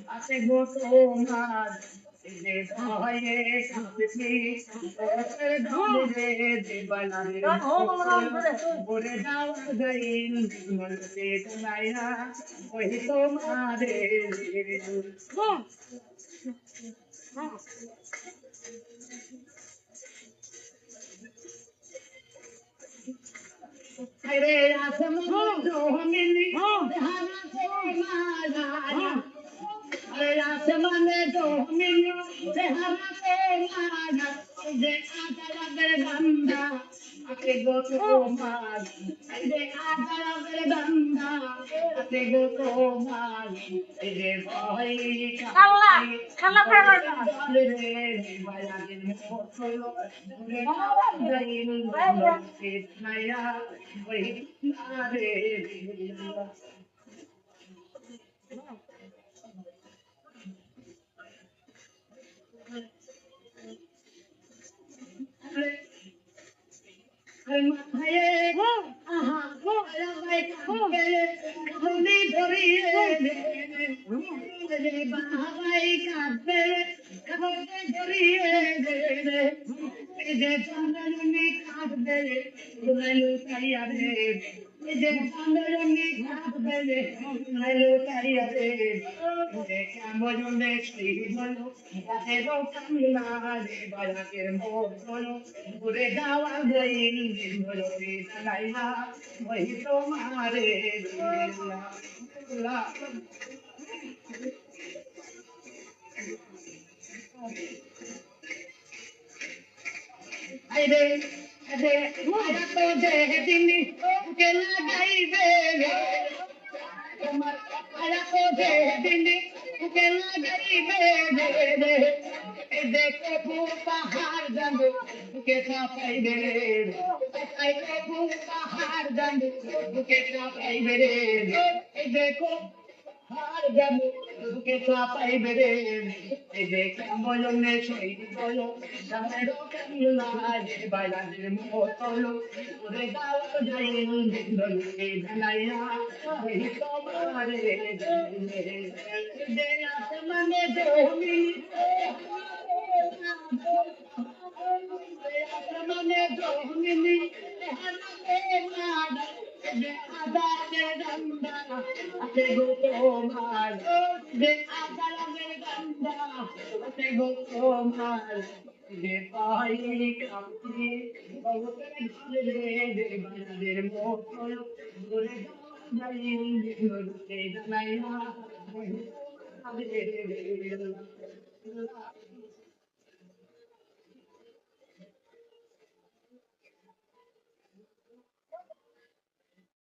আছে গো তোমার যে ভয়ে কাঁপছি ধরে দেবানারে বলে যাওয়া যাইল মনতে তোমায়া ওই তোমারে अरे आसमान जो मिली जहाना से मारा अरे आसमान जो मिली जहाना से मारा जे आदरा गंदा अते गो तो मार जे आदरा गंदा अते गो तो मार जे भाई खाला खाला खाला रे बाया दिन मोटलो रे जाइन के नया वही नारे ঘুরে যাওয়া যাইল নাইয়া वही तुम्हारे अरे अरे माया तो दे दिनी के लगाई बे माया तो दे दिनी के लगाई बे देखो पहाड़ दंड के सापाई बे देखो पहाड़ दंड के सापाई बे देखो पहाड़ दंड के सापाई बे देखो बोलो ने सोई बोलो दामेरो कमिला जे बाला जे मोतलो ओरे गाव जाई दिंदल के धनाया वही तो मारे दे आसमाने जो मी आसमाने जो मिली हना पे मार जे आदा के गंदा अते गो तो मार जे आदा के गंदा अते गो तो मार जे पाई कापी बहुत रे दे बना दे मोटो गोरे जाई दिल के दनाया